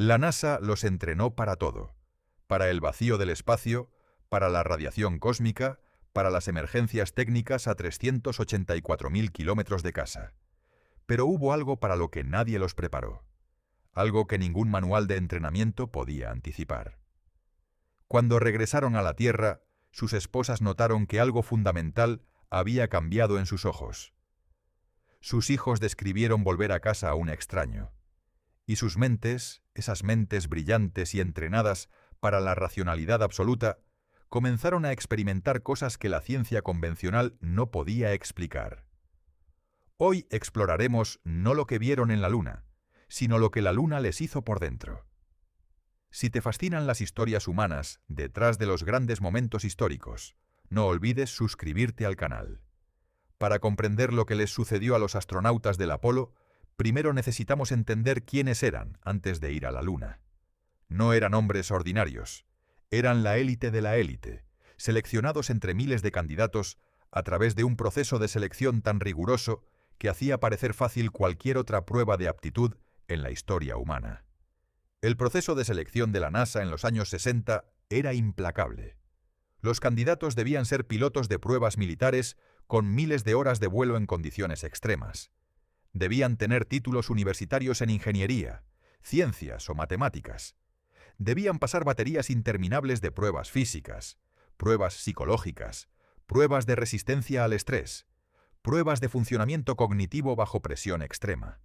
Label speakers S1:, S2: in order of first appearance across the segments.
S1: La NASA los entrenó para todo: para el vacío del espacio, para la radiación cósmica, para las emergencias técnicas a 384.000 kilómetros de casa. Pero hubo algo para lo que nadie los preparó, algo que ningún manual de entrenamiento podía anticipar. Cuando regresaron a la Tierra, sus esposas notaron que algo fundamental había cambiado en sus ojos. Sus hijos describieron volver a casa a un extraño, y sus mentes, esas mentes brillantes y entrenadas para la racionalidad absoluta, comenzaron a experimentar cosas que la ciencia convencional no podía explicar. Hoy exploraremos no lo que vieron en la Luna, sino lo que la Luna les hizo por dentro. Si te fascinan las historias humanas detrás de los grandes momentos históricos, no olvides suscribirte al canal. Para comprender lo que les sucedió a los astronautas del Apolo, primero necesitamos entender quiénes eran antes de ir a la Luna. No eran hombres ordinarios, eran la élite de la élite, seleccionados entre miles de candidatos a través de un proceso de selección tan riguroso que hacía parecer fácil cualquier otra prueba de aptitud en la historia humana. El proceso de selección de la NASA en los años 60 era implacable. Los candidatos debían ser pilotos de pruebas militares con miles de horas de vuelo en condiciones extremas. Debían tener títulos universitarios en ingeniería, ciencias o matemáticas. Debían pasar baterías interminables de pruebas físicas, pruebas psicológicas, pruebas de resistencia al estrés, pruebas de funcionamiento cognitivo bajo presión extrema.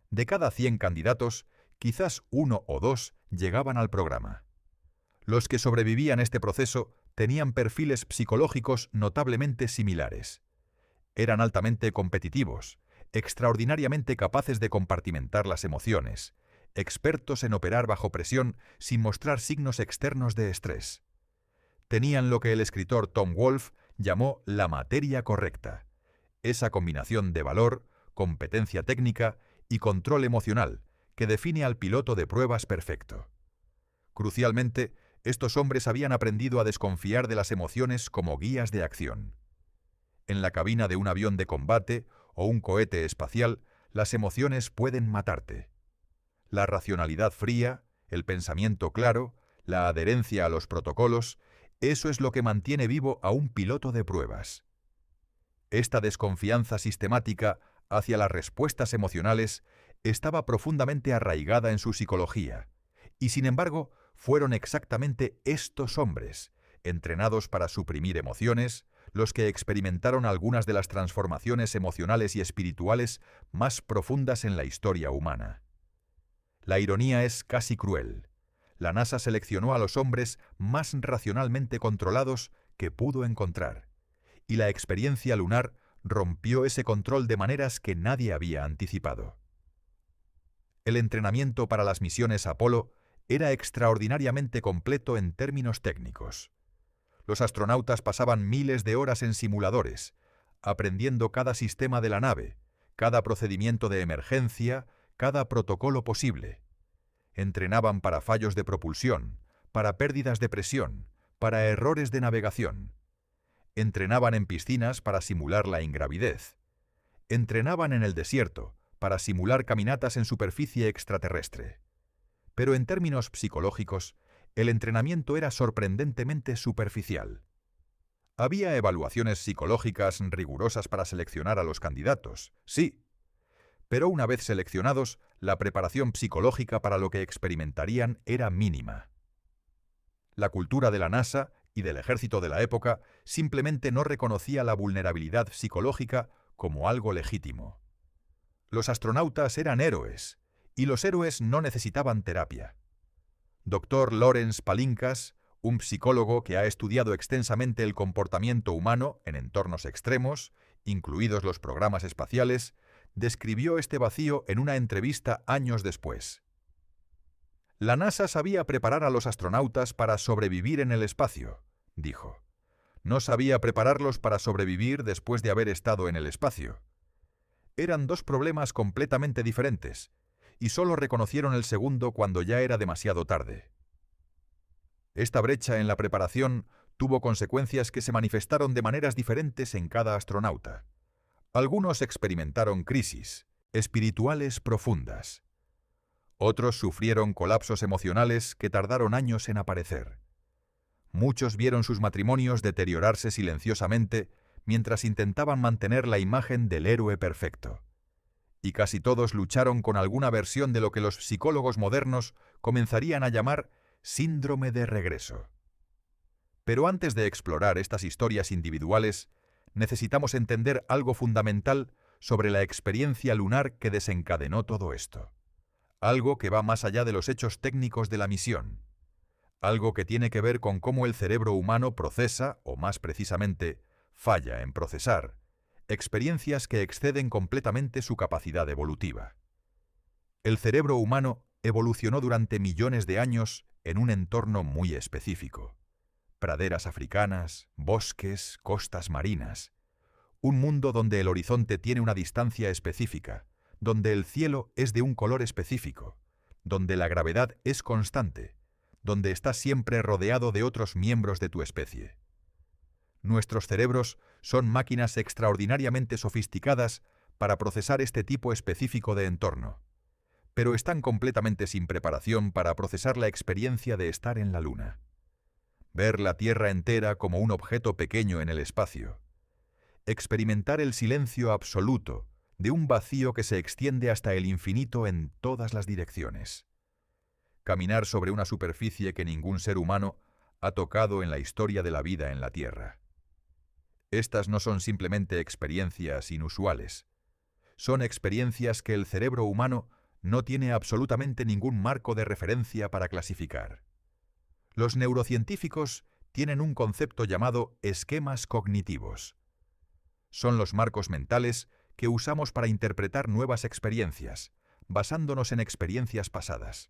S1: De cada 100 candidatos, quizás 1 o 2 llegaban al programa. Los que sobrevivían a este proceso tenían perfiles psicológicos notablemente similares. Eran altamente competitivos, extraordinariamente capaces de compartimentar las emociones, expertos en operar bajo presión sin mostrar signos externos de estrés. Tenían lo que el escritor Tom Wolfe llamó la materia correcta, esa combinación de valor, competencia técnica y control emocional que define al piloto de pruebas perfecto. Crucialmente, estos hombres habían aprendido a desconfiar de las emociones como guías de acción. En la cabina de un avión de combate o un cohete espacial, las emociones pueden matarte. La racionalidad fría, el pensamiento claro, la adherencia a los protocolos, eso es lo que mantiene vivo a un piloto de pruebas. Esta desconfianza sistemática hacia las respuestas emocionales estaba profundamente arraigada en su psicología, y sin embargo fueron exactamente estos hombres, entrenados para suprimir emociones, los que experimentaron algunas de las transformaciones emocionales y espirituales más profundas en la historia humana. La ironía es casi cruel. La NASA seleccionó a los hombres más racionalmente controlados que pudo encontrar, y la experiencia lunar rompió ese control de maneras que nadie había anticipado. El entrenamiento para las misiones Apolo era extraordinariamente completo en términos técnicos. Los astronautas pasaban miles de horas en simuladores, aprendiendo cada sistema de la nave, cada procedimiento de emergencia, cada protocolo posible. Entrenaban para fallos de propulsión, para pérdidas de presión, para errores de navegación. Entrenaban en piscinas para simular la ingravidez. Entrenaban en el desierto para simular caminatas en superficie extraterrestre. Pero en términos psicológicos, el entrenamiento era sorprendentemente superficial. Había evaluaciones psicológicas rigurosas para seleccionar a los candidatos, sí, pero una vez seleccionados, la preparación psicológica para lo que experimentarían era mínima. La cultura de la NASA y del ejército de la época simplemente no reconocía la vulnerabilidad psicológica como algo legítimo. Los astronautas eran héroes, y los héroes no necesitaban terapia. Dr. Lawrence Palinkas, un psicólogo que ha estudiado extensamente el comportamiento humano en entornos extremos, incluidos los programas espaciales, describió este vacío en una entrevista años después. La NASA sabía preparar a los astronautas para sobrevivir en el espacio, dijo. No sabía prepararlos para sobrevivir después de haber estado en el espacio. Eran dos problemas completamente diferentes, y solo reconocieron el segundo cuando ya era demasiado tarde. Esta brecha en la preparación tuvo consecuencias que se manifestaron de maneras diferentes en cada astronauta. Algunos experimentaron crisis espirituales profundas. Otros sufrieron colapsos emocionales que tardaron años en aparecer. Muchos vieron sus matrimonios deteriorarse silenciosamente mientras intentaban mantener la imagen del héroe perfecto. Y casi todos lucharon con alguna versión de lo que los psicólogos modernos comenzarían a llamar síndrome de regreso. Pero antes de explorar estas historias individuales, necesitamos entender algo fundamental sobre la experiencia lunar que desencadenó todo esto. Algo que va más allá de los hechos técnicos de la misión. Algo que tiene que ver con cómo el cerebro humano procesa, o más precisamente, falla en procesar, experiencias que exceden completamente su capacidad evolutiva. El cerebro humano evolucionó durante millones de años en un entorno muy específico. Praderas africanas, bosques, costas marinas. Un mundo donde el horizonte tiene una distancia específica, donde el cielo es de un color específico, donde la gravedad es constante, donde estás siempre rodeado de otros miembros de tu especie. Nuestros cerebros son máquinas extraordinariamente sofisticadas para procesar este tipo específico de entorno, pero están completamente sin preparación para procesar la experiencia de estar en la Luna. Ver la Tierra entera como un objeto pequeño en el espacio. Experimentar el silencio absoluto de un vacío que se extiende hasta el infinito en todas las direcciones. Caminar sobre una superficie que ningún ser humano ha tocado en la historia de la vida en la Tierra. Estas no son simplemente experiencias inusuales. Son experiencias que el cerebro humano no tiene absolutamente ningún marco de referencia para clasificar. Los neurocientíficos tienen un concepto llamado esquemas cognitivos. Son los marcos mentales que usamos para interpretar nuevas experiencias, basándonos en experiencias pasadas.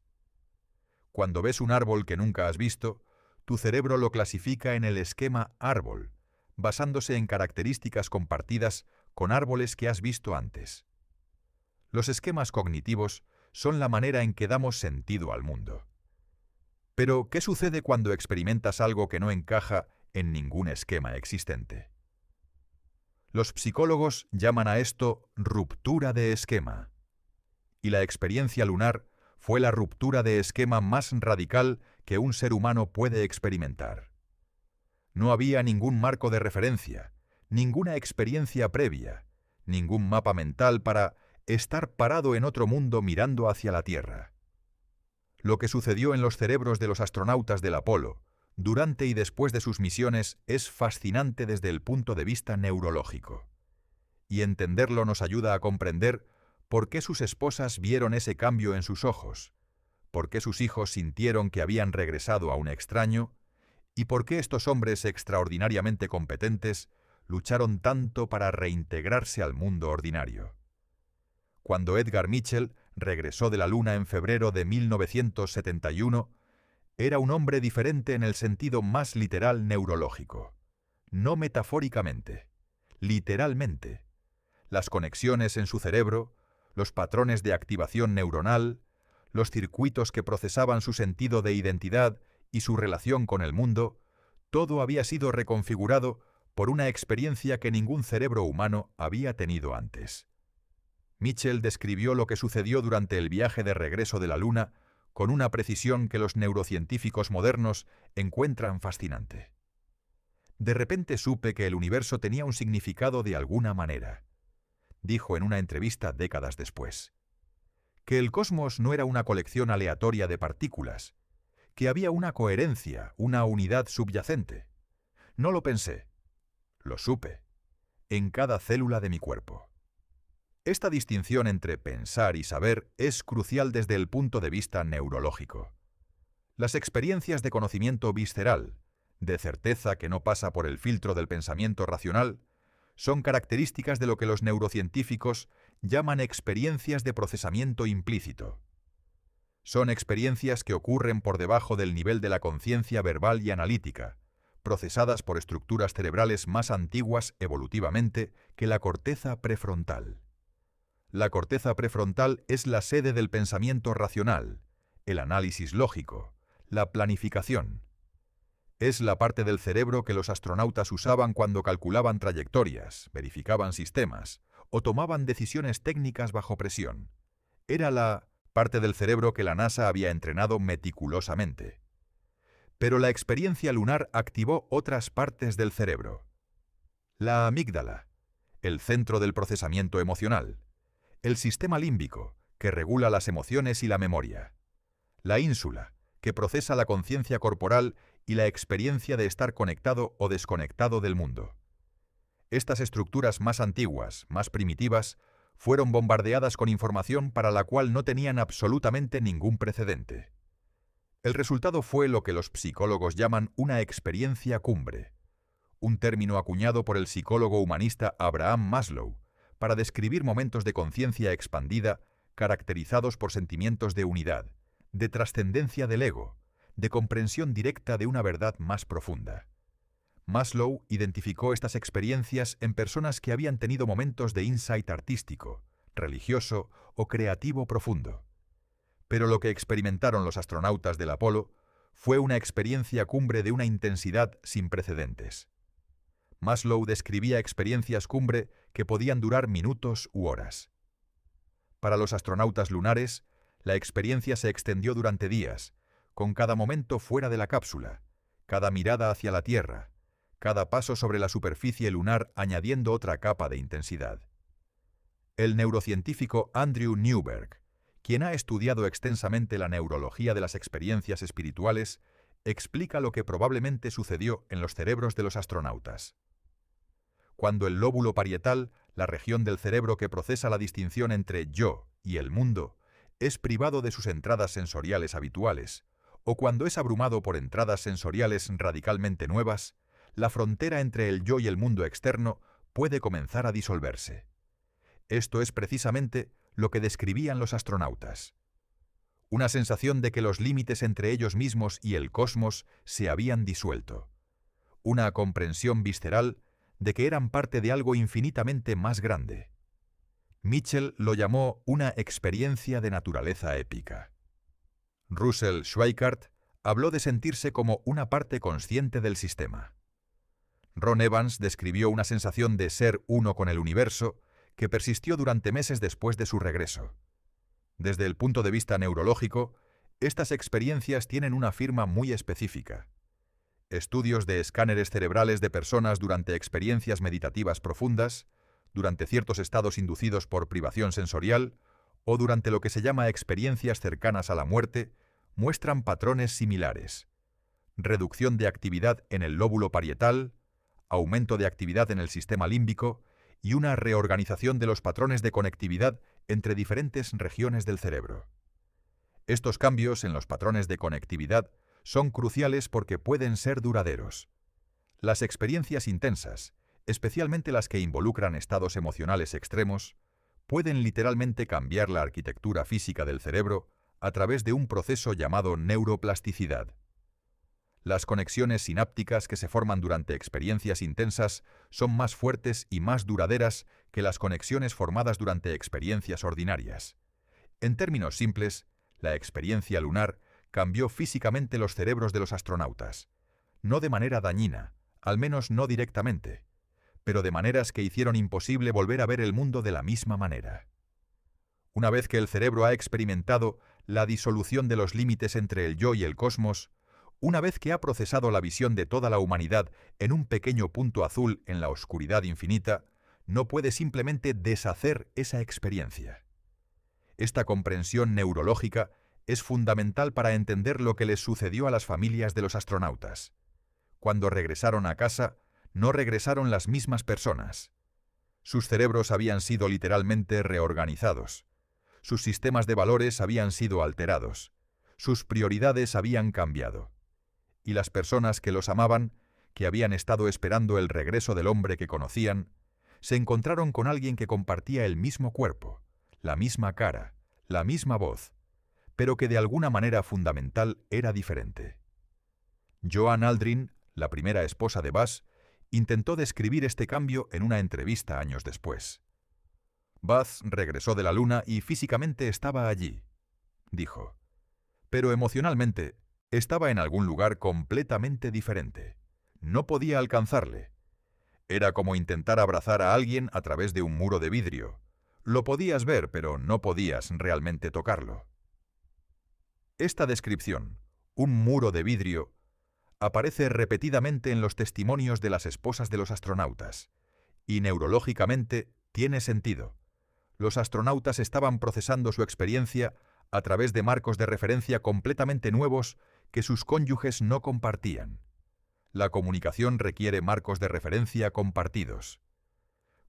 S1: Cuando ves un árbol que nunca has visto, tu cerebro lo clasifica en el esquema árbol, basándose en características compartidas con árboles que has visto antes. Los esquemas cognitivos son la manera en que damos sentido al mundo. Pero, ¿qué sucede cuando experimentas algo que no encaja en ningún esquema existente? Los psicólogos llaman a esto ruptura de esquema. Y la experiencia lunar fue la ruptura de esquema más radical que un ser humano puede experimentar. No había ningún marco de referencia, ninguna experiencia previa, ningún mapa mental para estar parado en otro mundo mirando hacia la Tierra. Lo que sucedió en los cerebros de los astronautas del Apolo, durante y después de sus misiones, es fascinante desde el punto de vista neurológico. Y entenderlo nos ayuda a comprender por qué sus esposas vieron ese cambio en sus ojos, por qué sus hijos sintieron que habían regresado a un extraño, y por qué estos hombres extraordinariamente competentes lucharon tanto para reintegrarse al mundo ordinario. Cuando Edgar Mitchell regresó de la Luna en febrero de 1971, era un hombre diferente en el sentido más literal neurológico. No metafóricamente, literalmente. Las conexiones en su cerebro, los patrones de activación neuronal, los circuitos que procesaban su sentido de identidad y su relación con el mundo, todo había sido reconfigurado por una experiencia que ningún cerebro humano había tenido antes. Mitchell describió lo que sucedió durante el viaje de regreso de la Luna con una precisión que los neurocientíficos modernos encuentran fascinante. De repente supe que el universo tenía un significado de alguna manera, dijo en una entrevista décadas después. Que el cosmos no era una colección aleatoria de partículas, que había una coherencia, una unidad subyacente. No lo pensé, lo supe, en cada célula de mi cuerpo. Esta distinción entre pensar y saber es crucial desde el punto de vista neurológico. Las experiencias de conocimiento visceral, de certeza que no pasa por el filtro del pensamiento racional, son características de lo que los neurocientíficos llaman experiencias de procesamiento implícito. Son experiencias que ocurren por debajo del nivel de la conciencia verbal y analítica, procesadas por estructuras cerebrales más antiguas evolutivamente que la corteza prefrontal. La corteza prefrontal es la sede del pensamiento racional, el análisis lógico, la planificación. Es la parte del cerebro que los astronautas usaban cuando calculaban trayectorias, verificaban sistemas o tomaban decisiones técnicas bajo presión. Era la parte del cerebro que la NASA había entrenado meticulosamente. Pero la experiencia lunar activó otras partes del cerebro. La amígdala, el centro del procesamiento emocional, el sistema límbico, que regula las emociones y la memoria, la ínsula, que procesa la conciencia corporal y la experiencia de estar conectado o desconectado del mundo. Estas estructuras más antiguas, más primitivas, fueron bombardeadas con información para la cual no tenían absolutamente ningún precedente. El resultado fue lo que los psicólogos llaman una experiencia cumbre, un término acuñado por el psicólogo humanista Abraham Maslow para describir momentos de conciencia expandida caracterizados por sentimientos de unidad, de trascendencia del ego, de comprensión directa de una verdad más profunda. Maslow identificó estas experiencias en personas que habían tenido momentos de insight artístico, religioso o creativo profundo. Pero lo que experimentaron los astronautas del Apolo fue una experiencia cumbre de una intensidad sin precedentes. Maslow describía experiencias cumbre que podían durar minutos u horas. Para los astronautas lunares, la experiencia se extendió durante días, con cada momento fuera de la cápsula, cada mirada hacia la Tierra, cada paso sobre la superficie lunar añadiendo otra capa de intensidad. El neurocientífico Andrew Newberg, quien ha estudiado extensamente la neurología de las experiencias espirituales, explica lo que probablemente sucedió en los cerebros de los astronautas. Cuando el lóbulo parietal, la región del cerebro que procesa la distinción entre yo y el mundo, es privado de sus entradas sensoriales habituales, o cuando es abrumado por entradas sensoriales radicalmente nuevas, la frontera entre el yo y el mundo externo puede comenzar a disolverse. Esto es precisamente lo que describían los astronautas. Una sensación de que los límites entre ellos mismos y el cosmos se habían disuelto. Una comprensión visceral de que eran parte de algo infinitamente más grande. Mitchell lo llamó una experiencia de naturaleza épica. Russell Schweickart habló de sentirse como una parte consciente del sistema. Ron Evans describió una sensación de ser uno con el universo que persistió durante meses después de su regreso. Desde el punto de vista neurológico, estas experiencias tienen una firma muy específica. Estudios de escáneres cerebrales de personas durante experiencias meditativas profundas, durante ciertos estados inducidos por privación sensorial o durante lo que se llama experiencias cercanas a la muerte, muestran patrones similares. Reducción de actividad en el lóbulo parietal, aumento de actividad en el sistema límbico y una reorganización de los patrones de conectividad entre diferentes regiones del cerebro. Estos cambios en los patrones de conectividad son cruciales porque pueden ser duraderos. Las experiencias intensas, especialmente las que involucran estados emocionales extremos, pueden literalmente cambiar la arquitectura física del cerebro a través de un proceso llamado neuroplasticidad. Las conexiones sinápticas que se forman durante experiencias intensas son más fuertes y más duraderas que las conexiones formadas durante experiencias ordinarias. En términos simples, la experiencia lunar cambió físicamente los cerebros de los astronautas, no de manera dañina, al menos no directamente, pero de maneras que hicieron imposible volver a ver el mundo de la misma manera. Una vez que el cerebro ha experimentado la disolución de los límites entre el yo y el cosmos, una vez que ha procesado la visión de toda la humanidad en un pequeño punto azul en la oscuridad infinita, no puede simplemente deshacer esa experiencia. Esta comprensión neurológica es fundamental para entender lo que les sucedió a las familias de los astronautas. Cuando regresaron a casa, no regresaron las mismas personas. Sus cerebros habían sido literalmente reorganizados. Sus sistemas de valores habían sido alterados. Sus prioridades habían cambiado. Y las personas que los amaban, que habían estado esperando el regreso del hombre que conocían, se encontraron con alguien que compartía el mismo cuerpo, la misma cara, la misma voz, pero que de alguna manera fundamental era diferente. Joan Aldrin, la primera esposa de Buzz, intentó describir este cambio en una entrevista años después. Buzz regresó de la Luna y físicamente estaba allí, dijo, pero emocionalmente estaba en algún lugar completamente diferente. No podía alcanzarle. Era como intentar abrazar a alguien a través de un muro de vidrio. Lo podías ver, pero no podías realmente tocarlo. Esta descripción, un muro de vidrio, aparece repetidamente en los testimonios de las esposas de los astronautas, y neurológicamente tiene sentido. Los astronautas estaban procesando su experiencia a través de marcos de referencia completamente nuevos que sus cónyuges no compartían. La comunicación requiere marcos de referencia compartidos.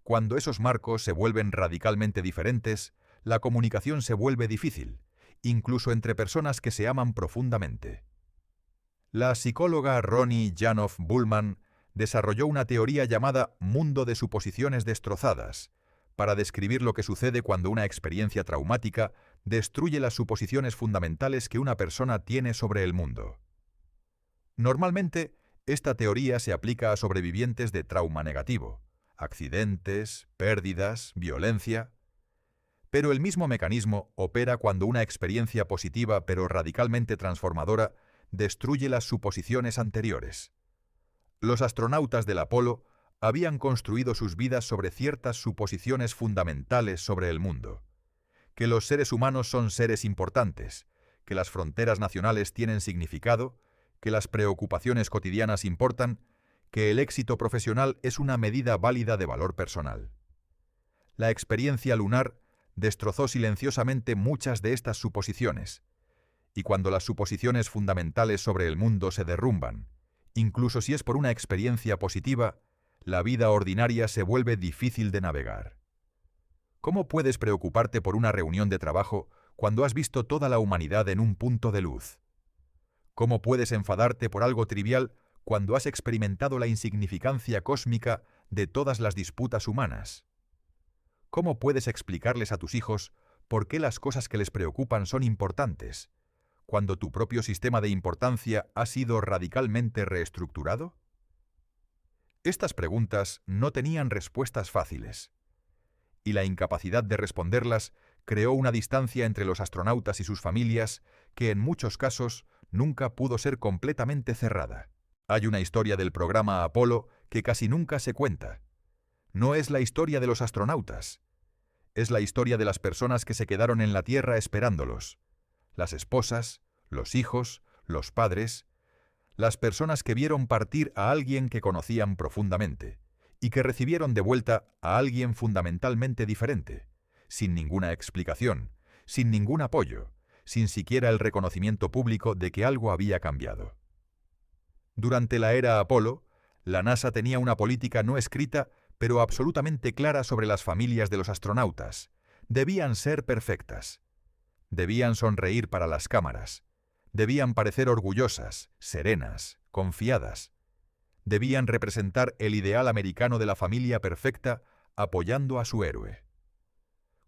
S1: Cuando esos marcos se vuelven radicalmente diferentes, la comunicación se vuelve difícil, incluso entre personas que se aman profundamente. La psicóloga Ronnie Janoff Bullman desarrolló una teoría llamada mundo de suposiciones destrozadas, para describir lo que sucede cuando una experiencia traumática destruye las suposiciones fundamentales que una persona tiene sobre el mundo. Normalmente, esta teoría se aplica a sobrevivientes de trauma negativo, accidentes, pérdidas, violencia. Pero el mismo mecanismo opera cuando una experiencia positiva pero radicalmente transformadora destruye las suposiciones anteriores. Los astronautas del Apolo habían construido sus vidas sobre ciertas suposiciones fundamentales sobre el mundo: que los seres humanos son seres importantes, que las fronteras nacionales tienen significado, que las preocupaciones cotidianas importan, que el éxito profesional es una medida válida de valor personal. La experiencia lunar destrozó silenciosamente muchas de estas suposiciones, y cuando las suposiciones fundamentales sobre el mundo se derrumban, incluso si es por una experiencia positiva, la vida ordinaria se vuelve difícil de navegar. ¿Cómo puedes preocuparte por una reunión de trabajo cuando has visto toda la humanidad en un punto de luz? ¿Cómo puedes enfadarte por algo trivial cuando has experimentado la insignificancia cósmica de todas las disputas humanas? ¿Cómo puedes explicarles a tus hijos por qué las cosas que les preocupan son importantes, cuando tu propio sistema de importancia ha sido radicalmente reestructurado? Estas preguntas no tenían respuestas fáciles, y la incapacidad de responderlas creó una distancia entre los astronautas y sus familias que en muchos casos nunca pudo ser completamente cerrada. Hay una historia del programa Apolo que casi nunca se cuenta. No es la historia de los astronautas. Es la historia de las personas que se quedaron en la Tierra esperándolos. Las esposas, los hijos, los padres, las personas que vieron partir a alguien que conocían profundamente y que recibieron de vuelta a alguien fundamentalmente diferente, sin ninguna explicación, sin ningún apoyo, sin siquiera el reconocimiento público de que algo había cambiado. Durante la era Apolo, la NASA tenía una política no escrita pero absolutamente clara sobre las familias de los astronautas. Debían ser perfectas. Debían sonreír para las cámaras. Debían parecer orgullosas, serenas, confiadas. Debían representar el ideal americano de la familia perfecta apoyando a su héroe.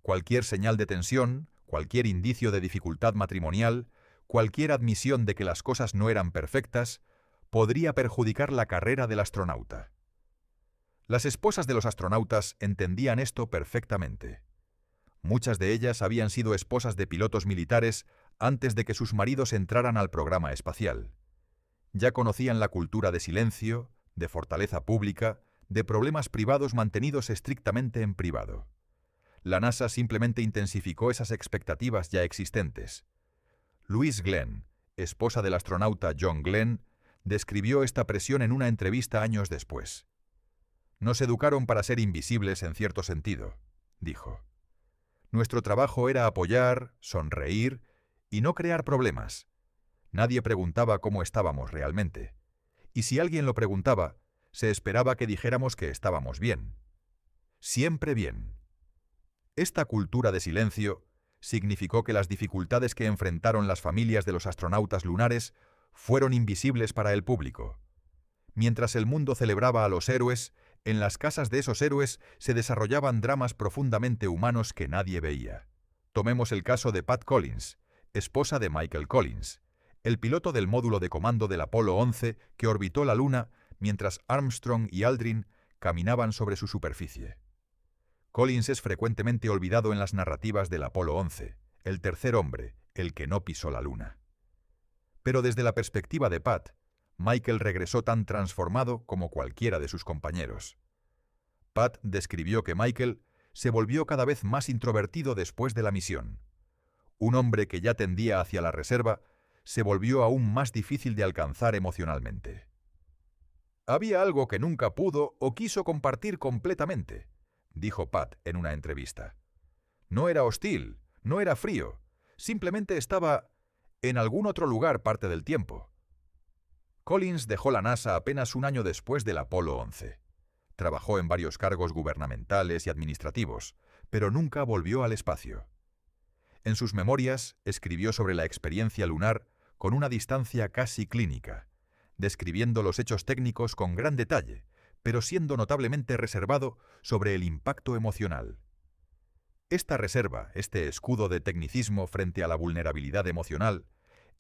S1: Cualquier señal de tensión, cualquier indicio de dificultad matrimonial, cualquier admisión de que las cosas no eran perfectas, podría perjudicar la carrera del astronauta. Las esposas de los astronautas entendían esto perfectamente. Muchas de ellas habían sido esposas de pilotos militares antes de que sus maridos entraran al programa espacial. Ya conocían la cultura de silencio, de fortaleza pública, de problemas privados mantenidos estrictamente en privado. La NASA simplemente intensificó esas expectativas ya existentes. Louise Glenn, esposa del astronauta John Glenn, describió esta presión en una entrevista años después. «Nos educaron para ser invisibles en cierto sentido», dijo. «Nuestro trabajo era apoyar, sonreír y no crear problemas. Nadie preguntaba cómo estábamos realmente. Y si alguien lo preguntaba, se esperaba que dijéramos que estábamos bien. Siempre bien». Esta cultura de silencio significó que las dificultades que enfrentaron las familias de los astronautas lunares fueron invisibles para el público. Mientras el mundo celebraba a los héroes, en las casas de esos héroes se desarrollaban dramas profundamente humanos que nadie veía. Tomemos el caso de Pat Collins, esposa de Michael Collins, el piloto del módulo de comando del Apolo 11 que orbitó la Luna mientras Armstrong y Aldrin caminaban sobre su superficie. Collins es frecuentemente olvidado en las narrativas del Apolo 11, el tercer hombre, el que no pisó la Luna. Pero desde la perspectiva de Pat, Michael regresó tan transformado como cualquiera de sus compañeros. Pat describió que Michael se volvió cada vez más introvertido después de la misión. Un hombre que ya tendía hacia la reserva se volvió aún más difícil de alcanzar emocionalmente. Había algo que nunca pudo o quiso compartir completamente, dijo Pat en una entrevista. No era hostil, no era frío, simplemente estaba en algún otro lugar parte del tiempo. Collins dejó la NASA apenas un año después del Apolo 11. Trabajó en varios cargos gubernamentales y administrativos, pero nunca volvió al espacio. En sus memorias escribió sobre la experiencia lunar con una distancia casi clínica, describiendo los hechos técnicos con gran detalle, pero siendo notablemente reservado sobre el impacto emocional. Esta reserva, este escudo de tecnicismo frente a la vulnerabilidad emocional,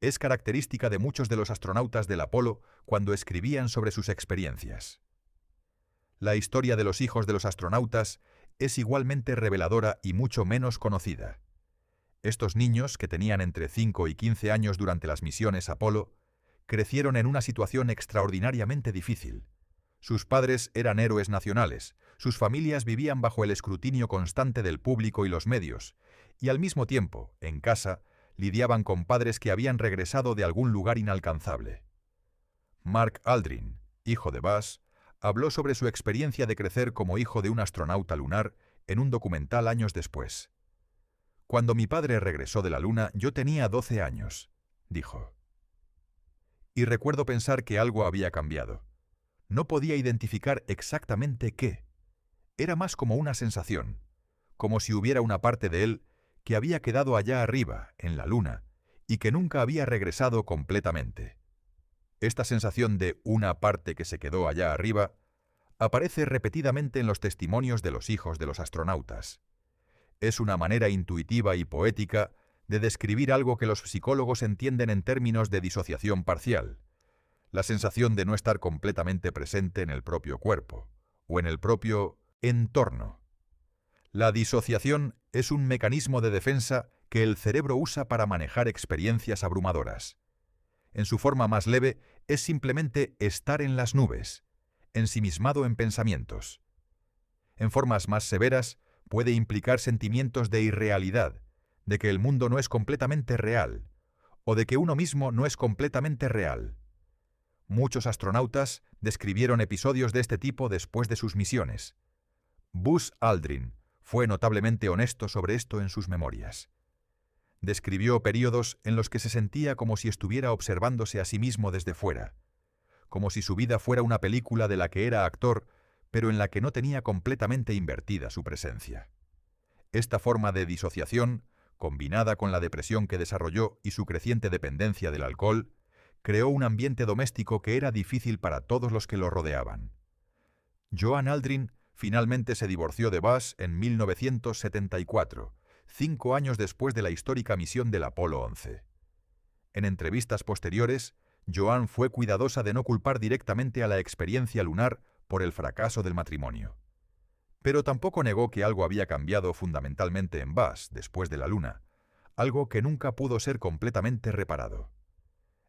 S1: es característica de muchos de los astronautas del Apolo cuando escribían sobre sus experiencias. La historia de los hijos de los astronautas es igualmente reveladora y mucho menos conocida. Estos niños, que tenían entre 5 y 15 años durante las misiones Apolo, crecieron en una situación extraordinariamente difícil. Sus padres eran héroes nacionales, sus familias vivían bajo el escrutinio constante del público y los medios, y al mismo tiempo, en casa, lidiaban con padres que habían regresado de algún lugar inalcanzable. Mark Aldrin, hijo de Buzz, habló sobre su experiencia de crecer como hijo de un astronauta lunar en un documental años después. Cuando mi padre regresó de la Luna, yo tenía 12 años, dijo. Y recuerdo pensar que algo había cambiado. No podía identificar exactamente qué. Era más como una sensación, como si hubiera una parte de él que había quedado allá arriba, en la Luna, y que nunca había regresado completamente. Esta sensación de una parte que se quedó allá arriba aparece repetidamente en los testimonios de los hijos de los astronautas. Es una manera intuitiva y poética de describir algo que los psicólogos entienden en términos de disociación parcial, la sensación de no estar completamente presente en el propio cuerpo, o en el propio entorno. La disociación es un mecanismo de defensa que el cerebro usa para manejar experiencias abrumadoras. En su forma más leve es simplemente estar en las nubes, ensimismado en pensamientos. En formas más severas puede implicar sentimientos de irrealidad, de que el mundo no es completamente real, o de que uno mismo no es completamente real. Muchos astronautas describieron episodios de este tipo después de sus misiones. Buzz Aldrin fue notablemente honesto sobre esto en sus memorias. Describió períodos en los que se sentía como si estuviera observándose a sí mismo desde fuera, como si su vida fuera una película de la que era actor, pero en la que no tenía completamente invertida su presencia. Esta forma de disociación, combinada con la depresión que desarrolló y su creciente dependencia del alcohol, creó un ambiente doméstico que era difícil para todos los que lo rodeaban. Joan Aldrin finalmente se divorció de Buzz en 1974, 5 años después de la histórica misión del Apolo 11. En entrevistas posteriores, Joan fue cuidadosa de no culpar directamente a la experiencia lunar por el fracaso del matrimonio. Pero tampoco negó que algo había cambiado fundamentalmente en Buzz después de la Luna, algo que nunca pudo ser completamente reparado.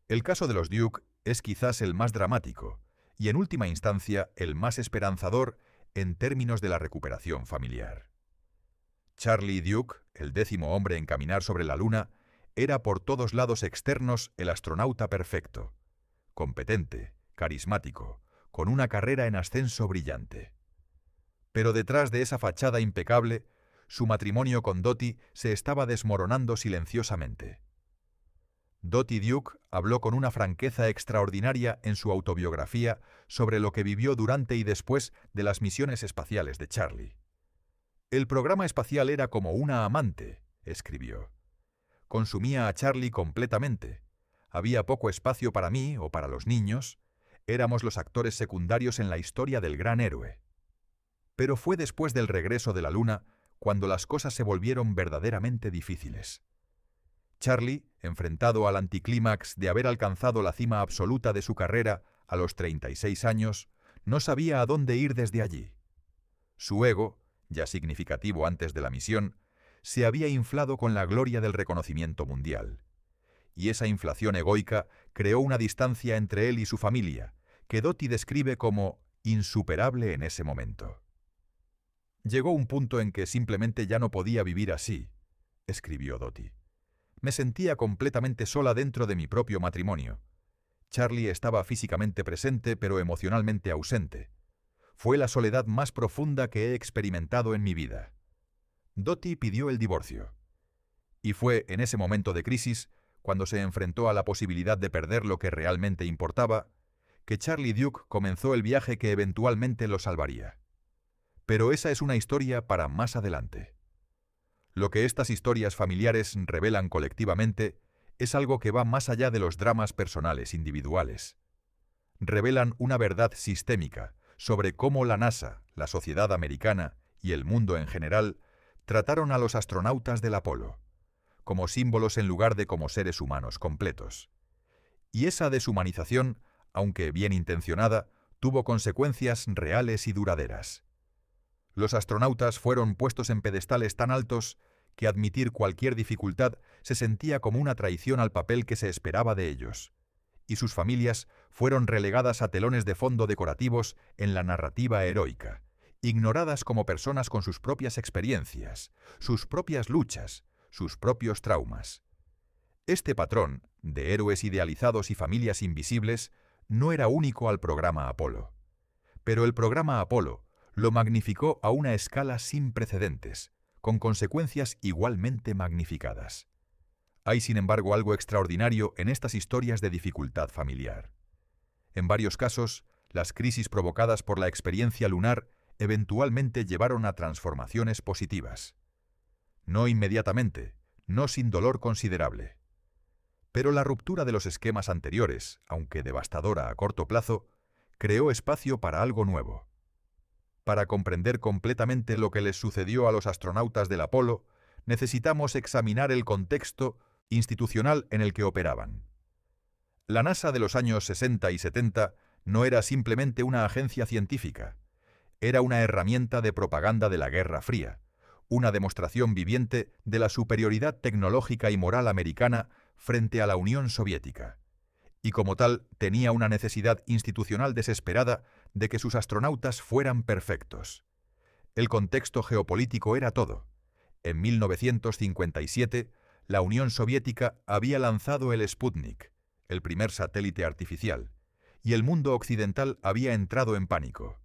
S1: El caso de los Duke es quizás el más dramático y, en última instancia, el más esperanzador en términos de la recuperación familiar. Charlie Duke, el 10º hombre en caminar sobre la Luna, era por todos lados externos el astronauta perfecto, competente, carismático, con una carrera en ascenso brillante. Pero detrás de esa fachada impecable, su matrimonio con Dottie se estaba desmoronando silenciosamente. Dottie Duke habló con una franqueza extraordinaria en su autobiografía sobre lo que vivió durante y después de las misiones espaciales de Charlie. El programa espacial era como una amante, escribió. Consumía a Charlie completamente. Había poco espacio para mí o para los niños. Éramos los actores secundarios en la historia del gran héroe. Pero fue después del regreso de la Luna cuando las cosas se volvieron verdaderamente difíciles. Charlie, enfrentado al anticlímax de haber alcanzado la cima absoluta de su carrera a los 36 años, no sabía a dónde ir desde allí. Su ego, ya significativo antes de la misión, se había inflado con la gloria del reconocimiento mundial. Y esa inflación egoica creó una distancia entre él y su familia, que Dottie describe como insuperable en ese momento. Llegó un punto en que simplemente ya no podía vivir así, escribió Dottie. Me sentía completamente sola dentro de mi propio matrimonio. Charlie estaba físicamente presente pero emocionalmente ausente. Fue la soledad más profunda que he experimentado en mi vida. Dottie pidió el divorcio. Y fue en ese momento de crisis, cuando se enfrentó a la posibilidad de perder lo que realmente importaba, que Charlie Duke comenzó el viaje que eventualmente lo salvaría. Pero esa es una historia para más adelante. Lo que estas historias familiares revelan colectivamente es algo que va más allá de los dramas personales individuales. Revelan una verdad sistémica sobre cómo la NASA, la sociedad americana y el mundo en general trataron a los astronautas del Apolo, como símbolos en lugar de como seres humanos completos. Y esa deshumanización, aunque bien intencionada, tuvo consecuencias reales y duraderas. Los astronautas fueron puestos en pedestales tan altos que admitir cualquier dificultad se sentía como una traición al papel que se esperaba de ellos, y sus familias fueron relegadas a telones de fondo decorativos en la narrativa heroica, ignoradas como personas con sus propias experiencias, sus propias luchas, sus propios traumas. Este patrón, de héroes idealizados y familias invisibles, no era único al programa Apolo. Pero el programa Apolo lo magnificó a una escala sin precedentes, con consecuencias igualmente magnificadas. Hay, sin embargo, algo extraordinario en estas historias de dificultad familiar. En varios casos, las crisis provocadas por la experiencia lunar eventualmente llevaron a transformaciones positivas. No inmediatamente, no sin dolor considerable. Pero la ruptura de los esquemas anteriores, aunque devastadora a corto plazo, creó espacio para algo nuevo. Para comprender completamente lo que les sucedió a los astronautas del Apolo, necesitamos examinar el contexto institucional en el que operaban. La NASA de los años 60 y 70 no era simplemente una agencia científica, era una herramienta de propaganda de la Guerra Fría, una demostración viviente de la superioridad tecnológica y moral americana frente a la Unión Soviética, y como tal tenía una necesidad institucional desesperada de que sus astronautas fueran perfectos. El contexto geopolítico era todo. En 1957, la Unión Soviética había lanzado el Sputnik, el primer satélite artificial, y el mundo occidental había entrado en pánico.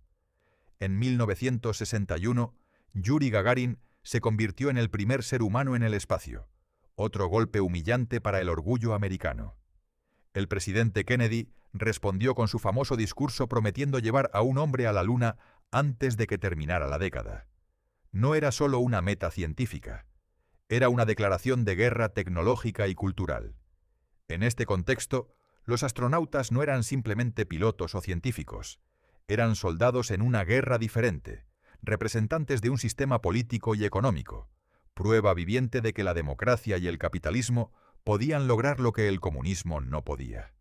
S1: En 1961, Yuri Gagarin se convirtió en el primer ser humano en el espacio, otro golpe humillante para el orgullo americano. El presidente Kennedy respondió con su famoso discurso prometiendo llevar a un hombre a la Luna antes de que terminara la década. No era solo una meta científica, era una declaración de guerra tecnológica y cultural. En este contexto, los astronautas no eran simplemente pilotos o científicos, eran soldados en una guerra diferente, representantes de un sistema político y económico, prueba viviente de que la democracia y el capitalismo podían lograr lo que el comunismo no podía.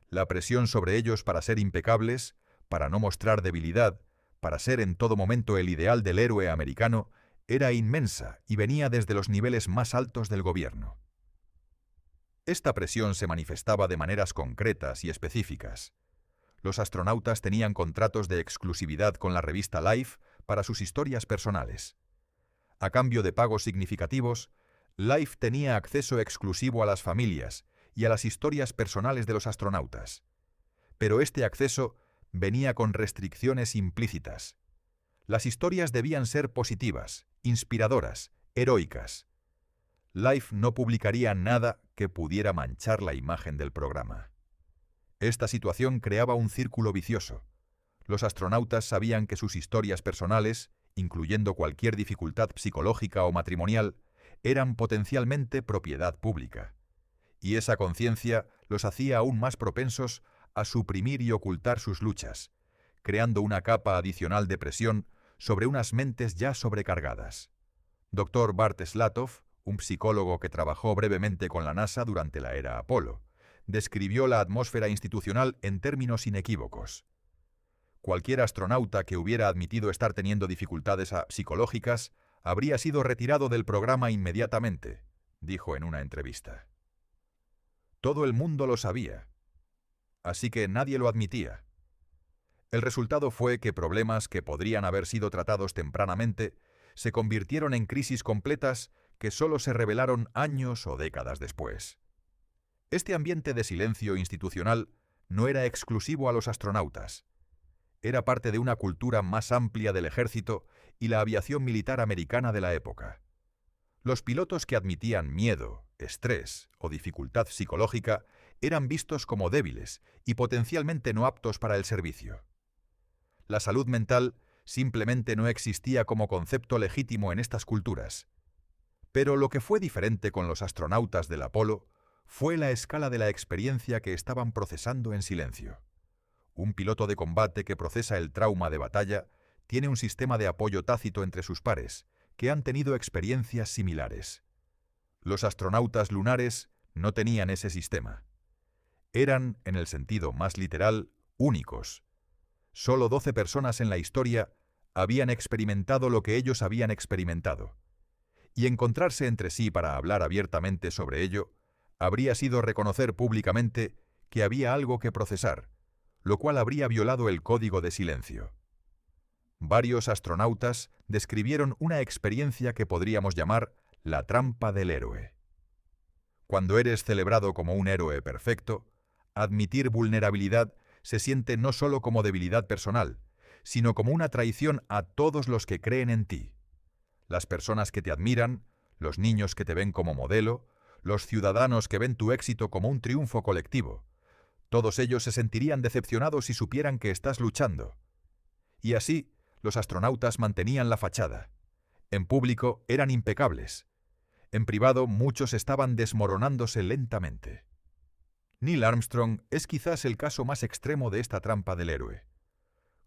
S1: La presión sobre ellos para ser impecables, para no mostrar debilidad, para ser en todo momento el ideal del héroe americano, era inmensa y venía desde los niveles más altos del gobierno. Esta presión se manifestaba de maneras concretas y específicas. Los astronautas tenían contratos de exclusividad con la revista Life para sus historias personales. A cambio de pagos significativos, Life tenía acceso exclusivo a las familias y a las historias personales de los astronautas. Pero este acceso venía con restricciones implícitas. Las historias debían ser positivas, inspiradoras, heroicas. Life no publicaría nada que pudiera manchar la imagen del programa. Esta situación creaba un círculo vicioso. Los astronautas sabían que sus historias personales, incluyendo cualquier dificultad psicológica o matrimonial, eran potencialmente propiedad pública. Y esa conciencia los hacía aún más propensos a suprimir y ocultar sus luchas, creando una capa adicional de presión sobre unas mentes ya sobrecargadas. Dr. Bart Slatov, un psicólogo que trabajó brevemente con la NASA durante la era Apolo, describió la atmósfera institucional en términos inequívocos. Cualquier astronauta que hubiera admitido estar teniendo dificultades psicológicas habría sido retirado del programa inmediatamente, dijo en una entrevista. Todo el mundo lo sabía, así que nadie lo admitía. El resultado fue que problemas que podrían haber sido tratados tempranamente se convirtieron en crisis completas que solo se revelaron años o décadas después. Este ambiente de silencio institucional no era exclusivo a los astronautas. Era parte de una cultura más amplia del ejército y la aviación militar americana de la época. Los pilotos que admitían miedo, estrés o dificultad psicológica eran vistos como débiles y potencialmente no aptos para el servicio. La salud mental simplemente no existía como concepto legítimo en estas culturas. Pero lo que fue diferente con los astronautas del Apolo fue la escala de la experiencia que estaban procesando en silencio. Un piloto de combate que procesa el trauma de batalla tiene un sistema de apoyo tácito entre sus pares, que han tenido experiencias similares. Los astronautas lunares no tenían ese sistema. Eran, en el sentido más literal, únicos. Solo 12 personas en la historia habían experimentado lo que ellos habían experimentado. Y encontrarse entre sí para hablar abiertamente sobre ello habría sido reconocer públicamente que había algo que procesar, lo cual habría violado el código de silencio. Varios astronautas describieron una experiencia que podríamos llamar la trampa del héroe. Cuando eres celebrado como un héroe perfecto, admitir vulnerabilidad se siente no solo como debilidad personal, sino como una traición a todos los que creen en ti. Las personas que te admiran, los niños que te ven como modelo, los ciudadanos que ven tu éxito como un triunfo colectivo. Todos ellos se sentirían decepcionados si supieran que estás luchando. Y así, los astronautas mantenían la fachada. En público eran impecables. En privado muchos estaban desmoronándose lentamente. Neil Armstrong es quizás el caso más extremo de esta trampa del héroe.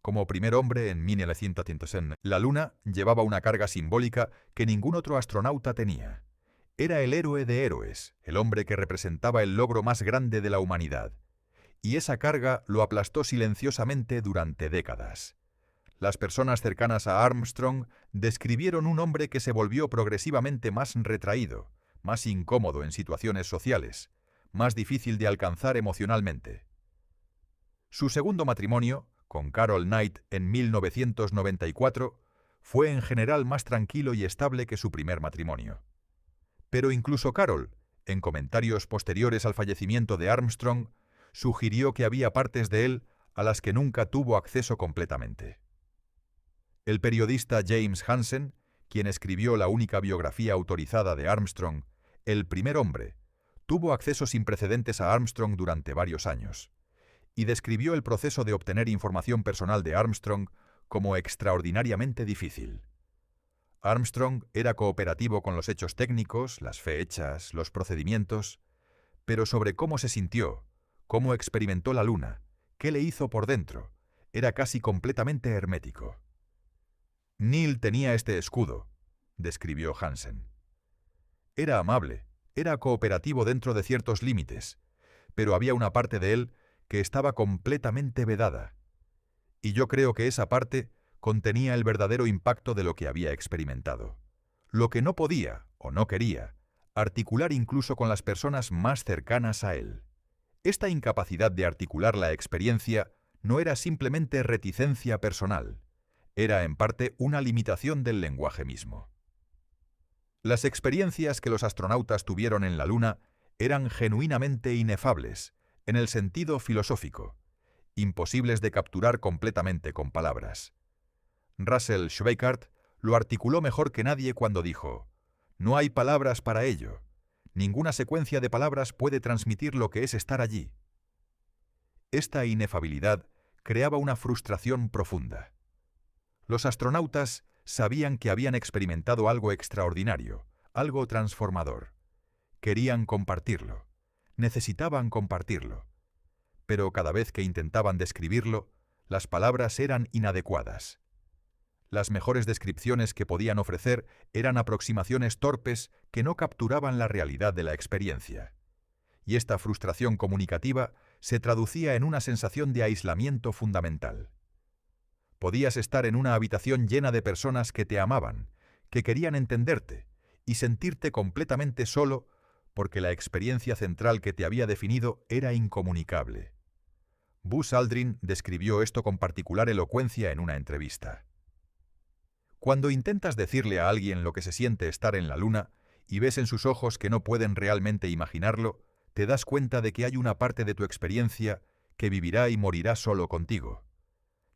S1: Como primer hombre en 1900, la Luna llevaba una carga simbólica que ningún otro astronauta tenía. Era el héroe de héroes, el hombre que representaba el logro más grande de la humanidad. Y esa carga lo aplastó silenciosamente durante décadas. Las personas cercanas a Armstrong describieron un hombre que se volvió progresivamente más retraído, más incómodo en situaciones sociales, más difícil de alcanzar emocionalmente. Su segundo matrimonio, con Carol Knight en 1994, fue en general más tranquilo y estable que su primer matrimonio. Pero incluso Carol, en comentarios posteriores al fallecimiento de Armstrong, sugirió que había partes de él a las que nunca tuvo acceso completamente. El periodista James Hansen, quien escribió la única biografía autorizada de Armstrong, El primer hombre, tuvo acceso sin precedentes a Armstrong durante varios años, y describió el proceso de obtener información personal de Armstrong como extraordinariamente difícil. Armstrong era cooperativo con los hechos técnicos, las fechas, los procedimientos, pero sobre cómo se sintió, cómo experimentó la Luna, qué le hizo por dentro, era casi completamente hermético. Neil tenía este escudo, describió Hansen. Era amable, era cooperativo dentro de ciertos límites, pero había una parte de él que estaba completamente vedada. Y yo creo que esa parte contenía el verdadero impacto de lo que había experimentado. Lo que no podía, o no quería, articular incluso con las personas más cercanas a él. Esta incapacidad de articular la experiencia no era simplemente reticencia personal, era en parte una limitación del lenguaje mismo. Las experiencias que los astronautas tuvieron en la Luna eran genuinamente inefables, en el sentido filosófico, imposibles de capturar completamente con palabras. Russell Schweickart lo articuló mejor que nadie cuando dijo: «No hay palabras para ello. Ninguna secuencia de palabras puede transmitir lo que es estar allí». Esta inefabilidad creaba una frustración profunda. Los astronautas sabían que habían experimentado algo extraordinario, algo transformador. Querían compartirlo, necesitaban compartirlo. Pero cada vez que intentaban describirlo, las palabras eran inadecuadas. Las mejores descripciones que podían ofrecer eran aproximaciones torpes que no capturaban la realidad de la experiencia. Y esta frustración comunicativa se traducía en una sensación de aislamiento fundamental. Podías estar en una habitación llena de personas que te amaban, que querían entenderte, y sentirte completamente solo porque la experiencia central que te había definido era incomunicable. Buzz Aldrin describió esto con particular elocuencia en una entrevista. Cuando intentas decirle a alguien lo que se siente estar en la Luna, y ves en sus ojos que no pueden realmente imaginarlo, te das cuenta de que hay una parte de tu experiencia que vivirá y morirá solo contigo.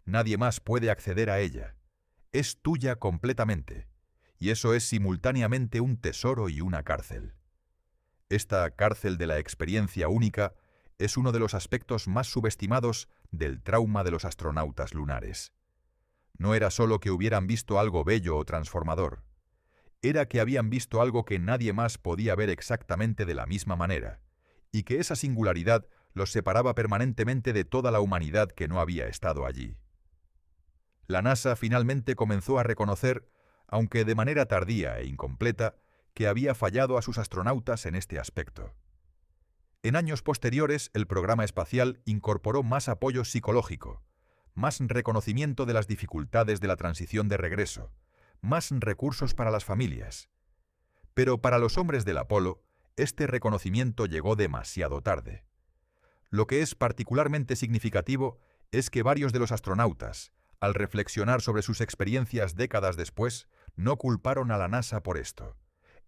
S1: Nadie más puede acceder a ella. Es tuya completamente, y eso es simultáneamente un tesoro y una cárcel. Esta cárcel de la experiencia única es uno de los aspectos más subestimados del trauma de los astronautas lunares. No era solo que hubieran visto algo bello o transformador. Era que habían visto algo que nadie más podía ver exactamente de la misma manera, y que esa singularidad los separaba permanentemente de toda la humanidad que no había estado allí. La NASA finalmente comenzó a reconocer, aunque de manera tardía e incompleta, que había fallado a sus astronautas en este aspecto. En años posteriores, el programa espacial incorporó más apoyo psicológico, más reconocimiento de las dificultades de la transición de regreso, más recursos para las familias. Pero para los hombres del Apolo, este reconocimiento llegó demasiado tarde. Lo que es particularmente significativo es que varios de los astronautas, al reflexionar sobre sus experiencias décadas después, no culparon a la NASA por esto.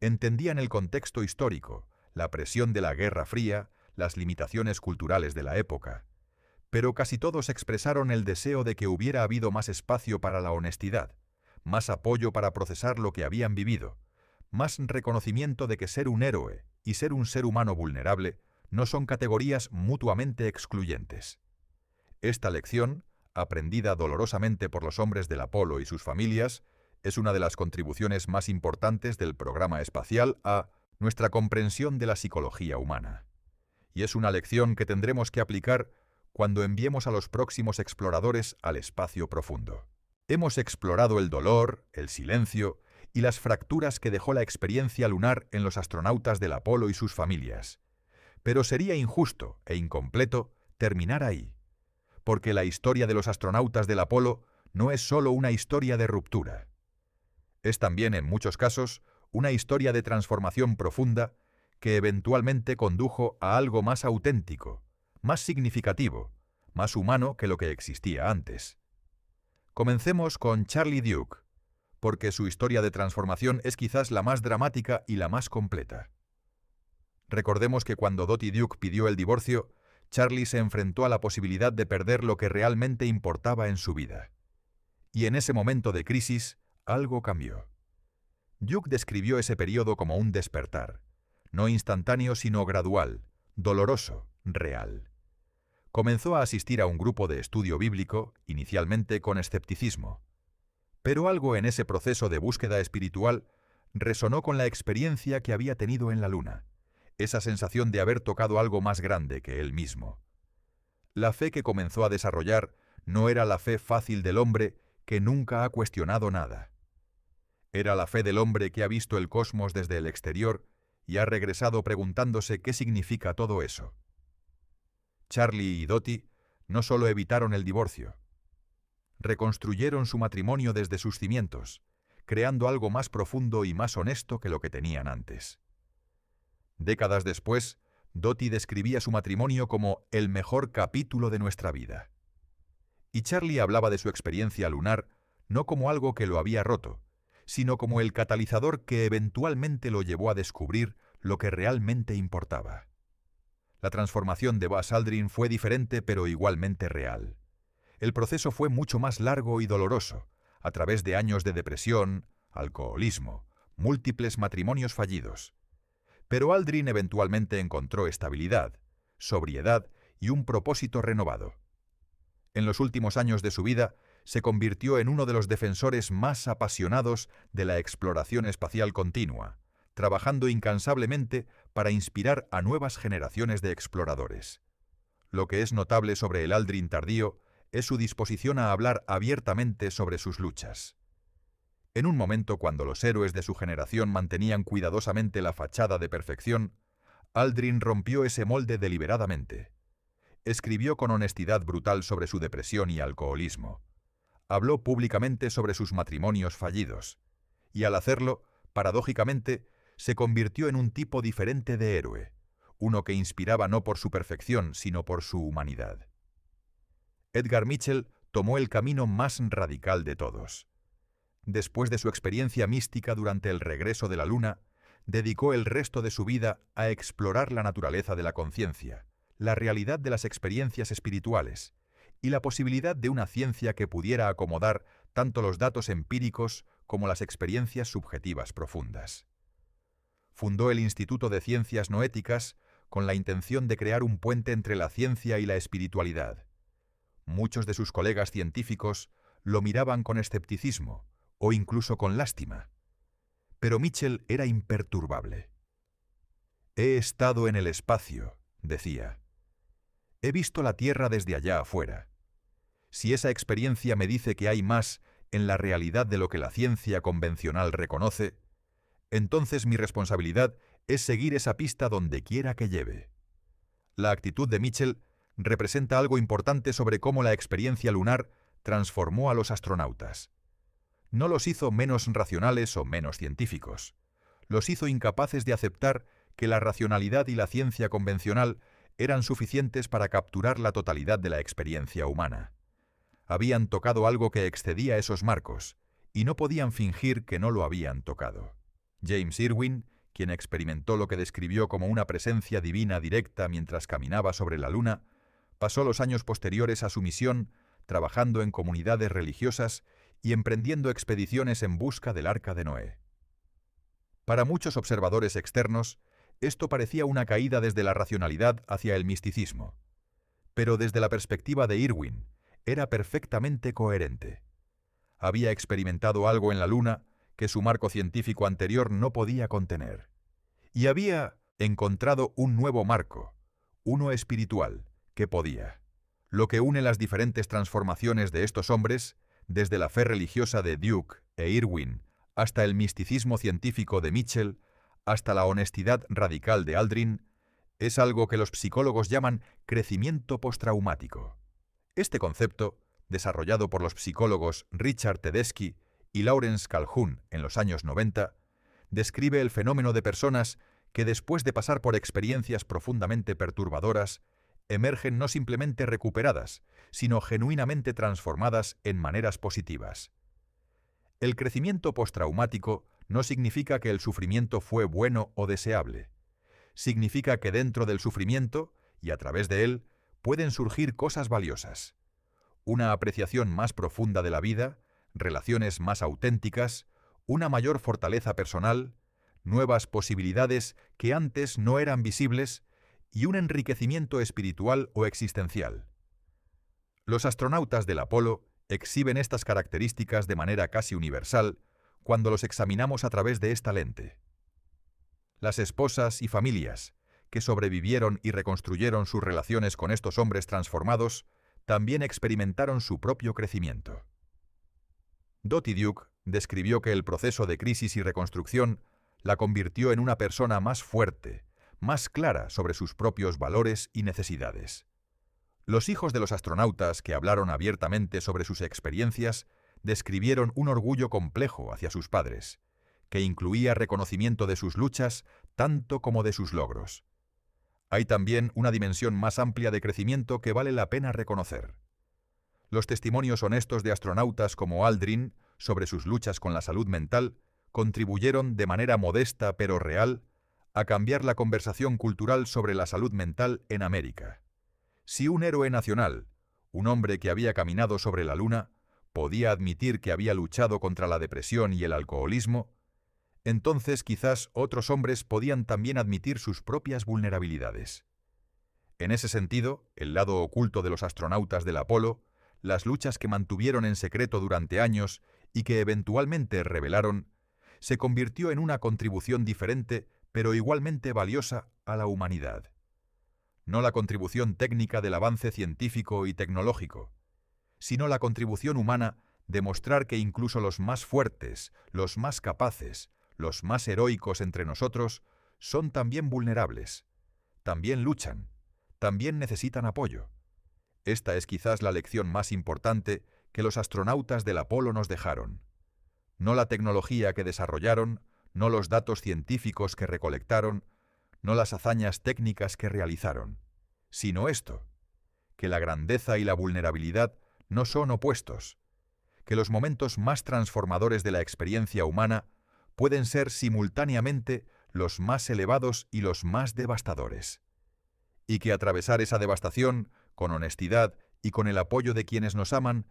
S1: Entendían el contexto histórico, la presión de la Guerra Fría, las limitaciones culturales de la época. Pero casi todos expresaron el deseo de que hubiera habido más espacio para la honestidad, más apoyo para procesar lo que habían vivido, más reconocimiento de que ser un héroe y ser un ser humano vulnerable no son categorías mutuamente excluyentes. Esta lección, aprendida dolorosamente por los hombres del Apolo y sus familias, es una de las contribuciones más importantes del programa espacial a nuestra comprensión de la psicología humana. Y es una lección que tendremos que aplicar cuando enviemos a los próximos exploradores al espacio profundo. Hemos explorado el dolor, el silencio y las fracturas que dejó la experiencia lunar en los astronautas del Apolo y sus familias. Pero sería injusto e incompleto terminar ahí, porque la historia de los astronautas del Apolo no es solo una historia de ruptura. Es también, en muchos casos, una historia de transformación profunda que eventualmente condujo a algo más auténtico, más significativo, más humano que lo que existía antes. Comencemos con Charlie Duke, porque su historia de transformación es quizás la más dramática y la más completa. Recordemos que cuando Dottie Duke pidió el divorcio, Charlie se enfrentó a la posibilidad de perder lo que realmente importaba en su vida. Y en ese momento de crisis, algo cambió. Duke describió ese periodo como un despertar, no instantáneo sino gradual, doloroso, real. Comenzó a asistir a un grupo de estudio bíblico, inicialmente con escepticismo. Pero algo en ese proceso de búsqueda espiritual resonó con la experiencia que había tenido en la Luna, esa sensación de haber tocado algo más grande que él mismo. La fe que comenzó a desarrollar no era la fe fácil del hombre que nunca ha cuestionado nada. Era la fe del hombre que ha visto el cosmos desde el exterior y ha regresado preguntándose qué significa todo eso. Charlie y Dottie no solo evitaron el divorcio, reconstruyeron su matrimonio desde sus cimientos, creando algo más profundo y más honesto que lo que tenían antes. Décadas después, Dottie describía su matrimonio como el mejor capítulo de nuestra vida. Y Charlie hablaba de su experiencia lunar no como algo que lo había roto, sino como el catalizador que eventualmente lo llevó a descubrir lo que realmente importaba. La transformación de Buzz Aldrin fue diferente pero igualmente real. El proceso fue mucho más largo y doloroso, a través de años de depresión, alcoholismo, múltiples matrimonios fallidos. Pero Aldrin eventualmente encontró estabilidad, sobriedad y un propósito renovado. En los últimos años de su vida, se convirtió en uno de los defensores más apasionados de la exploración espacial continua, trabajando incansablemente para inspirar a nuevas generaciones de exploradores. Lo que es notable sobre el Aldrin tardío es su disposición a hablar abiertamente sobre sus luchas. En un momento cuando los héroes de su generación mantenían cuidadosamente la fachada de perfección, Aldrin rompió ese molde deliberadamente. Escribió con honestidad brutal sobre su depresión y alcoholismo. Habló públicamente sobre sus matrimonios fallidos, y al hacerlo, paradójicamente, se convirtió en un tipo diferente de héroe, uno que inspiraba no por su perfección, sino por su humanidad. Edgar Mitchell tomó el camino más radical de todos. Después de su experiencia mística durante el regreso de la Luna, dedicó el resto de su vida a explorar la naturaleza de la conciencia, la realidad de las experiencias espirituales y la posibilidad de una ciencia que pudiera acomodar tanto los datos empíricos como las experiencias subjetivas profundas. Fundó el Instituto de Ciencias Noéticas con la intención de crear un puente entre la ciencia y la espiritualidad. Muchos de sus colegas científicos lo miraban con escepticismo o incluso con lástima. Pero Mitchell era imperturbable. «He estado en el espacio», decía. «He visto la Tierra desde allá afuera. Si esa experiencia me dice que hay más en la realidad de lo que la ciencia convencional reconoce, entonces mi responsabilidad es seguir esa pista donde quiera que lleve». La actitud de Mitchell representa algo importante sobre cómo la experiencia lunar transformó a los astronautas. No los hizo menos racionales o menos científicos. Los hizo incapaces de aceptar que la racionalidad y la ciencia convencional eran suficientes para capturar la totalidad de la experiencia humana. Habían tocado algo que excedía esos marcos, y no podían fingir que no lo habían tocado. James Irwin, quien experimentó lo que describió como una presencia divina directa mientras caminaba sobre la Luna, pasó los años posteriores a su misión trabajando en comunidades religiosas y emprendiendo expediciones en busca del Arca de Noé. Para muchos observadores externos, esto parecía una caída desde la racionalidad hacia el misticismo. Pero desde la perspectiva de Irwin, era perfectamente coherente. Había experimentado algo en la Luna que su marco científico anterior no podía contener. Y había encontrado un nuevo marco, uno espiritual, que podía. Lo que une las diferentes transformaciones de estos hombres, desde la fe religiosa de Duke e Irwin hasta el misticismo científico de Mitchell, hasta la honestidad radical de Aldrin, es algo que los psicólogos llaman crecimiento postraumático. Este concepto, desarrollado por los psicólogos Richard Tedeschi y Lawrence Calhoun en los años 90, describe el fenómeno de personas que después de pasar por experiencias profundamente perturbadoras, emergen no simplemente recuperadas, sino genuinamente transformadas en maneras positivas. El crecimiento postraumático no significa que el sufrimiento fue bueno o deseable. Significa que dentro del sufrimiento, y a través de él, pueden surgir cosas valiosas. Una apreciación más profunda de la vida, relaciones más auténticas, una mayor fortaleza personal, nuevas posibilidades que antes no eran visibles y un enriquecimiento espiritual o existencial. Los astronautas del Apolo exhiben estas características de manera casi universal cuando los examinamos a través de esta lente. Las esposas y familias que sobrevivieron y reconstruyeron sus relaciones con estos hombres transformados también experimentaron su propio crecimiento. Dottie Duke describió que el proceso de crisis y reconstrucción la convirtió en una persona más fuerte, más clara sobre sus propios valores y necesidades. Los hijos de los astronautas que hablaron abiertamente sobre sus experiencias describieron un orgullo complejo hacia sus padres, que incluía reconocimiento de sus luchas tanto como de sus logros. Hay también una dimensión más amplia de crecimiento que vale la pena reconocer. Los testimonios honestos de astronautas como Aldrin sobre sus luchas con la salud mental contribuyeron de manera modesta pero real a cambiar la conversación cultural sobre la salud mental en América. Si un héroe nacional, un hombre que había caminado sobre la Luna, podía admitir que había luchado contra la depresión y el alcoholismo, entonces quizás otros hombres podían también admitir sus propias vulnerabilidades. En ese sentido, el lado oculto de los astronautas del Apolo, las luchas que mantuvieron en secreto durante años y que eventualmente revelaron, se convirtió en una contribución diferente pero igualmente valiosa a la humanidad. No la contribución técnica del avance científico y tecnológico, sino la contribución humana de mostrar que incluso los más fuertes, los más capaces, los más heroicos entre nosotros son también vulnerables, también luchan, también necesitan apoyo. Esta es quizás la lección más importante que los astronautas del Apolo nos dejaron. No la tecnología que desarrollaron, no los datos científicos que recolectaron, no las hazañas técnicas que realizaron, sino esto, que la grandeza y la vulnerabilidad no son opuestos, que los momentos más transformadores de la experiencia humana pueden ser simultáneamente los más elevados y los más devastadores. Y que atravesar esa devastación, con honestidad y con el apoyo de quienes nos aman,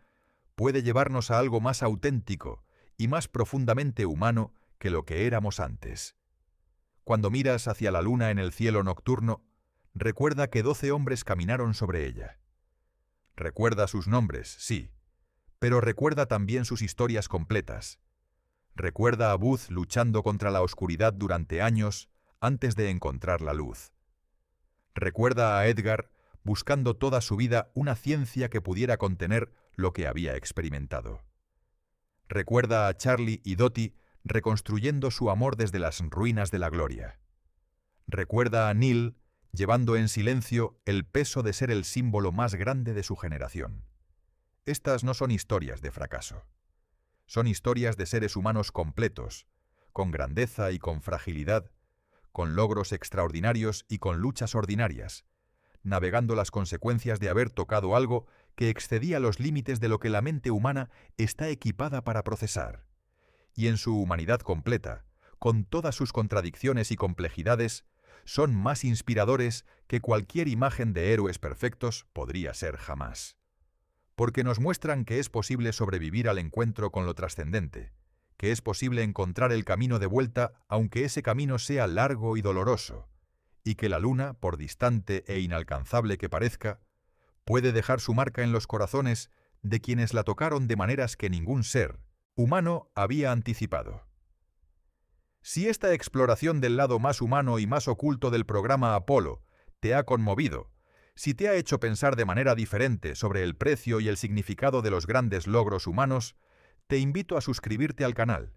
S1: puede llevarnos a algo más auténtico y más profundamente humano que lo que éramos antes. Cuando miras hacia la luna en el cielo nocturno, recuerda que 12 hombres caminaron sobre ella. Recuerda sus nombres, sí, pero recuerda también sus historias completas. Recuerda a Buzz luchando contra la oscuridad durante años antes de encontrar la luz. Recuerda a Edgar buscando toda su vida una ciencia que pudiera contener lo que había experimentado. Recuerda a Charlie y Dottie reconstruyendo su amor desde las ruinas de la gloria. Recuerda a Neil llevando en silencio el peso de ser el símbolo más grande de su generación. Estas no son historias de fracaso. Son historias de seres humanos completos, con grandeza y con fragilidad, con logros extraordinarios y con luchas ordinarias, navegando las consecuencias de haber tocado algo que excedía los límites de lo que la mente humana está equipada para procesar. Y en su humanidad completa, con todas sus contradicciones y complejidades, son más inspiradores que cualquier imagen de héroes perfectos podría ser jamás. Porque nos muestran que es posible sobrevivir al encuentro con lo trascendente, que es posible encontrar el camino de vuelta aunque ese camino sea largo y doloroso, y que la luna, por distante e inalcanzable que parezca, puede dejar su marca en los corazones de quienes la tocaron de maneras que ningún ser humano había anticipado. Si esta exploración del lado más humano y más oculto del programa Apolo te ha conmovido, si te ha hecho pensar de manera diferente sobre el precio y el significado de los grandes logros humanos, te invito a suscribirte al canal,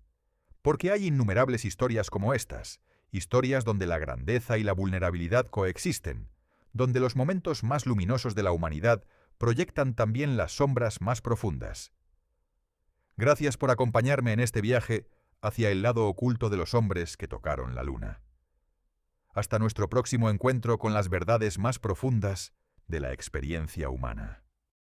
S1: porque hay innumerables historias como estas, historias donde la grandeza y la vulnerabilidad coexisten, donde los momentos más luminosos de la humanidad proyectan también las sombras más profundas. Gracias por acompañarme en este viaje hacia el lado oculto de los hombres que tocaron la luna. Hasta nuestro próximo encuentro con las verdades más profundas de la experiencia humana.